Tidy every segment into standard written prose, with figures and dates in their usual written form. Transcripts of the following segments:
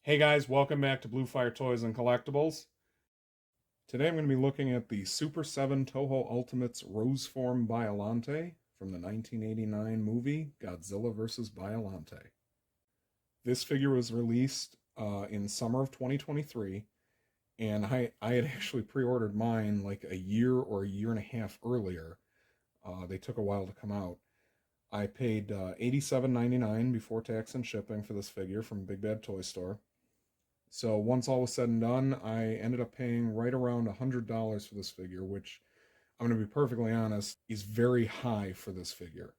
Hey guys, welcome back to Blue Fire Toys and Collectibles. Today I'm going to be looking at the Super 7 Toho Ultimates Rose Form Biollante from the 1989 movie Godzilla vs. Biollante. This figure was released in summer of 2023, and I had actually pre-ordered mine like a year or a year and a half earlier. They took a while to come out. I paid $87.99 before tax and shipping for this figure from Big Bad Toy Store. So once all was said and done, I ended up paying right around $100 for this figure, which I'm going to be perfectly honest, is very high for this figure.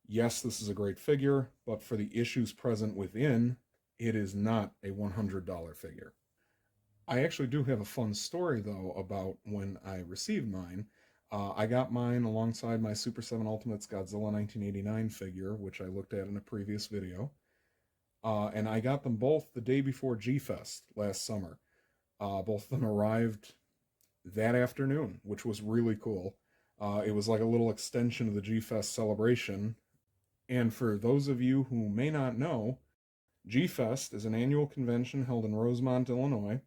Yes, this is a great figure, but for the issues present within, it is not a $100 figure. I actually do have a fun story, though, about when I received mine. I got mine alongside my Super 7 Ultimates Godzilla 1989 figure, which I looked at in a previous video. And I got them both the day before G-Fest last summer. Both of them arrived that afternoon, which was really cool. It was like a little extension of the G-Fest celebration. And for those of you who may not know, G-Fest is an annual convention held in Rosemont, Illinois,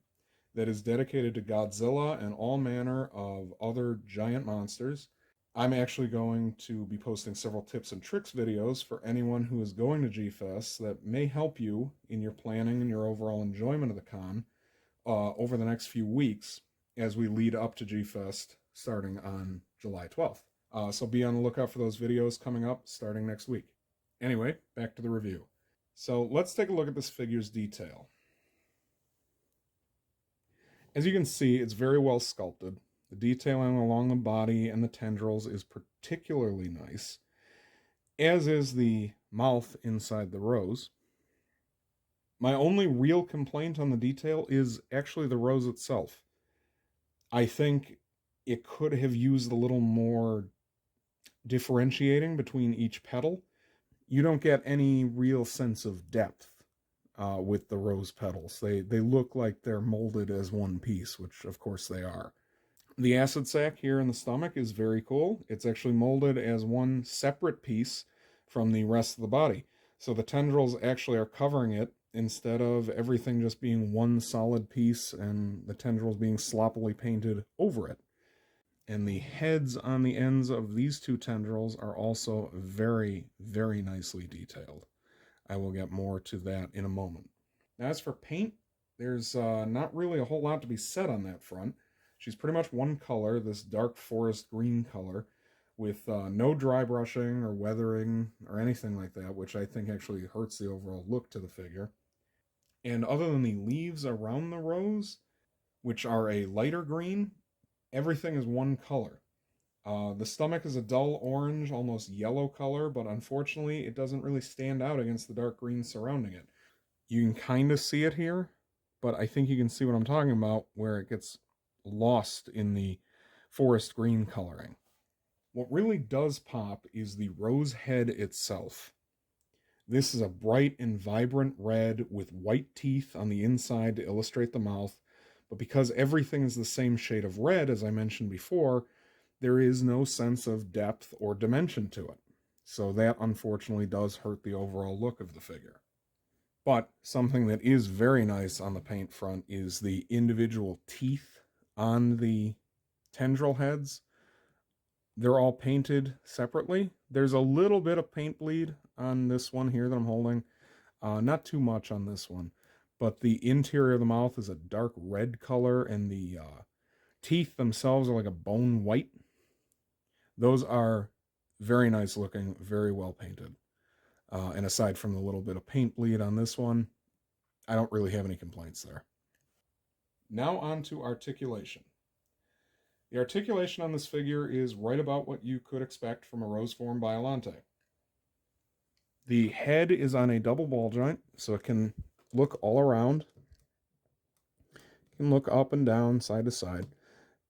that is dedicated to Godzilla and all manner of other giant monsters. I'm actually going to be posting several tips and tricks videos for anyone who is going to G-Fest that may help you in your planning and your overall enjoyment of the con over the next few weeks as we lead up to G-Fest starting on July 12th. So be on the lookout for those videos coming up starting next week. Anyway, back to the review. So let's take a look at this figure's detail. As you can see, it's very well sculpted. The detailing along the body and the tendrils is particularly nice, as is the mouth inside the rose. My only real complaint on the detail is actually the rose itself. I think it could have used a little more differentiating between each petal. You don't get any real sense of depth with the rose petals. They look like they're molded as one piece, which of course they are. The acid sac here in the stomach is very cool. It's actually molded as one separate piece from the rest of the body. So the tendrils actually are covering it instead of everything just being one solid piece and the tendrils being sloppily painted over it. And the heads on the ends of these two tendrils are also very, very nicely detailed. I will get more to that in a moment. Now, as for paint, there's not really a whole lot to be said on that front. She's pretty much one color, this dark forest green color, with no dry brushing or weathering or anything like that, which I think actually hurts the overall look to the figure. And other than the leaves around the rose, which are a lighter green, everything is one color. The stomach is a dull orange, almost yellow color, but unfortunately it doesn't really stand out against the dark green surrounding it. You can kind of see it here, but I think you can see what I'm talking about, where it gets lost in the forest green coloring. What really does pop is the rose head itself. This is a bright and vibrant red with white teeth on the inside to illustrate the mouth, but because everything is the same shade of red, as I mentioned before, there is no sense of depth or dimension to it. So that unfortunately does hurt the overall look of the figure. But something that is very nice on the paint front is the individual teeth on the tendril heads. They're all painted separately. There's a little bit of paint bleed on this one here that I'm holding. Not too much on this one. But the interior of the mouth is a dark red color, and the teeth themselves are like a bone white. Those are very nice looking, very well painted. And aside from the little bit of paint bleed on this one, I don't really have any complaints there. Now on to articulation. The articulation on this figure is right about what you could expect from a rose form Biollante. The head is on a double ball joint, so it can look all around. It can look up and down, side to side.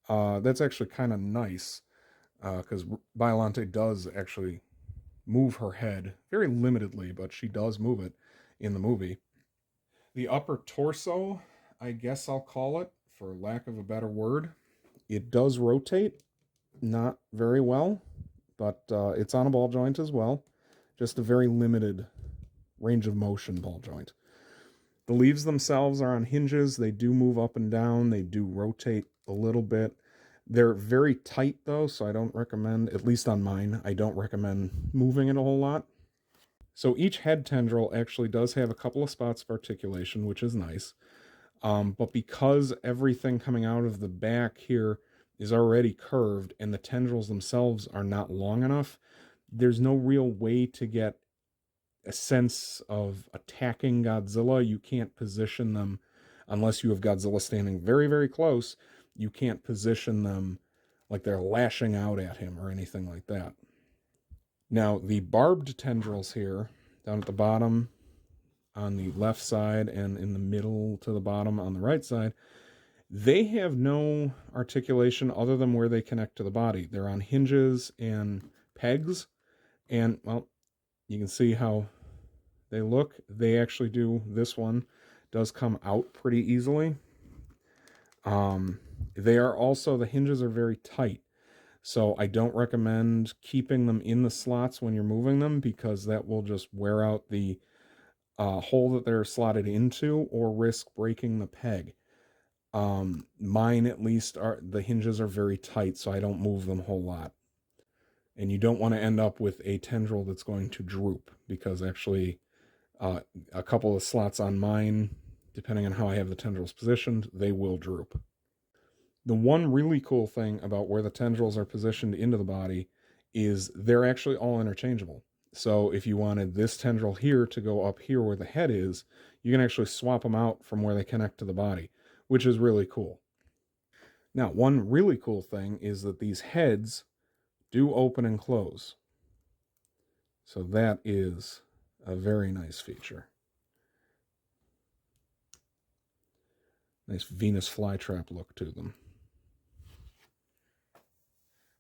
That's actually kind of nice, because Biollante does actually move her head, very limitedly, but she does move it in the movie. The upper torso, I guess I'll call it, for lack of a better word, it does rotate, not very well, but it's on a ball joint as well. Just a very limited range of motion ball joint. The leaves themselves are on hinges. They do move up and down. They do rotate a little bit. They're very tight though, so I don't recommend, at least on mine, I don't recommend moving it a whole lot. So each head tendril actually does have a couple of spots of articulation, which is nice. But because everything coming out of the back here is already curved and the tendrils themselves are not long enough, there's no real way to get a sense of attacking Godzilla. You can't position them unless you have Godzilla standing very, very close. You can't position them like they're lashing out at him or anything like that. Now, the barbed tendrils here, down at the bottom on the left side and in the middle to the bottom on the right side, they have no articulation other than where they connect to the body. They're on hinges and pegs, and, well, you can see how they look. They actually do, this one does come out pretty easily. They are also, the hinges are very tight. So I don't recommend keeping them in the slots when you're moving them, because that will just wear out the hole that they're slotted into or risk breaking the peg. Mine at least the hinges are very tight, so I don't move them a whole lot. And you don't want to end up with a tendril that's going to droop, because actually a couple of slots on mine, depending on how I have the tendrils positioned, they will droop. The one really cool thing about where the tendrils are positioned into the body is they're actually all interchangeable. So if you wanted this tendril here to go up here where the head is, you can actually swap them out from where they connect to the body, which is really cool. Now, one really cool thing is that these heads do open and close. So that is a very nice feature. Nice Venus flytrap look to them.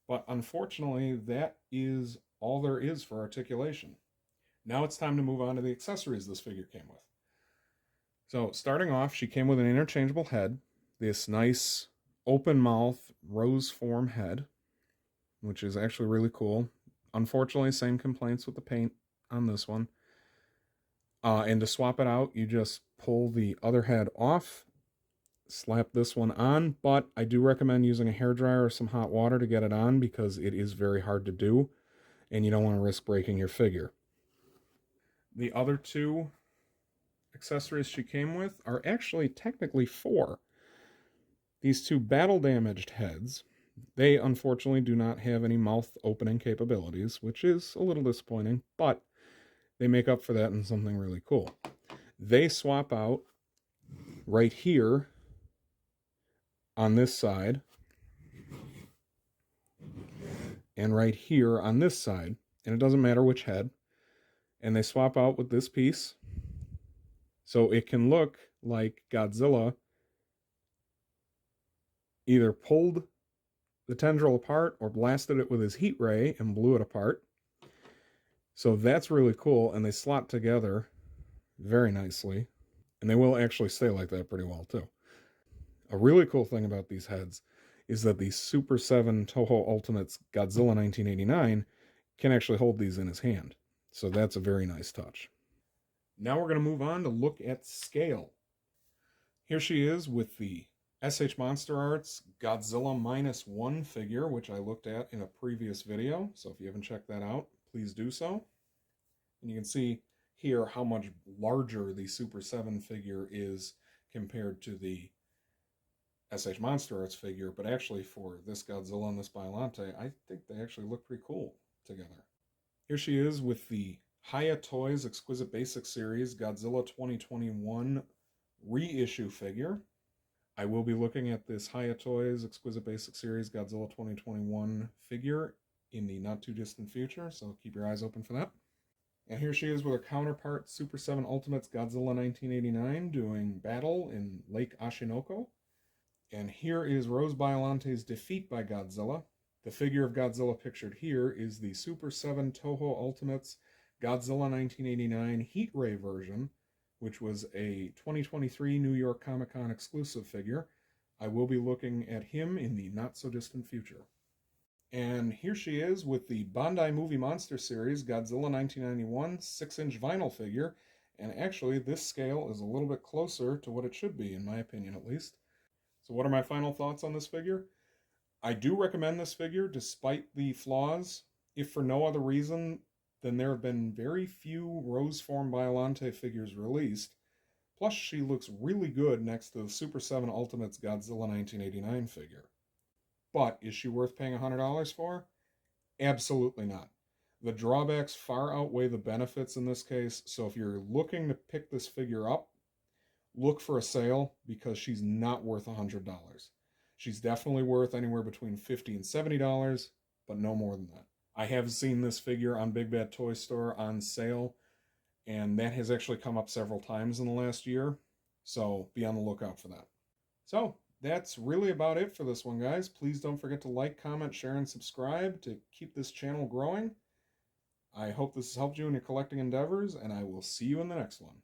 But unfortunately, that is all there is for articulation. Now it's time to move on to the accessories this figure came with. So starting off, she came with an interchangeable head, this nice open mouth rose form head, which is actually really cool. Unfortunately, same complaints with the paint on this one. And to swap it out, you just pull the other head off, slap this one on, but I do recommend using a hairdryer or some hot water to get it on, because it is very hard to do, and you don't want to risk breaking your figure. The other two accessories she came with are actually technically 4. These 2 battle-damaged heads, they unfortunately do not have any mouth opening capabilities, which is a little disappointing, but they make up for that in something really cool. They swap out right here on this side and right here on this side, and it doesn't matter which head, and they swap out with this piece, so it can look like Godzilla either pulled the tendril apart or blasted it with his heat ray and blew it apart. So that's really cool, and they slot together very nicely, and they will actually stay like that pretty well too. A really cool thing about these heads is that the Super7 Toho Ultimates Godzilla 1989 can actually hold these in his hand. So that's a very nice touch. Now we're going to move on to look at scale. Here she is with the SH Monster Arts Godzilla -1 figure, which I looked at in a previous video. So if you haven't checked that out, please do so. And you can see here how much larger the Super 7 figure is compared to the SH Monster Arts figure, but actually for this Godzilla and this Biollante, I think they actually look pretty cool together. Here she is with the Hiya Toys Exquisite Basics Series Godzilla 2021 reissue figure. I will be looking at this Hiya Toys Exquisite Basics Series Godzilla 2021 figure in the not too distant future, so keep your eyes open for that. And here she is with her counterpart Super 7 Ultimates Godzilla 1989 doing battle in Lake Ashinoko. And here is Rose Biollante's defeat by Godzilla. The figure of Godzilla pictured here is the Super 7 Toho Ultimates Godzilla 1989 Heat Ray version, which was a 2023 New York Comic Con exclusive figure. I will be looking at him in the not so distant future. And here she is with the Bandai Movie Monster Series Godzilla 1991 6-inch vinyl figure And actually, this scale is a little bit closer to what it should be, in my opinion at least. So what are my final thoughts on this figure? I do recommend this figure despite the flaws, if for no other reason than there have been very few Rose Form Biollante figures released. Plus, she looks really good next to the Super7 Ultimates Godzilla 1989 figure. But is she worth paying $100 for? Absolutely not. The drawbacks far outweigh the benefits in this case, so if you're looking to pick this figure up, look for a sale because she's not worth $100. She's definitely worth anywhere between $50 and $70, but no more than that. I have seen this figure on Big Bad Toy Store on sale, and that has actually come up several times in the last year, so be on the lookout for that. So, that's really about it for this one, guys. Please don't forget to like, comment, share, and subscribe to keep this channel growing. I hope this has helped you in your collecting endeavors, and I will see you in the next one.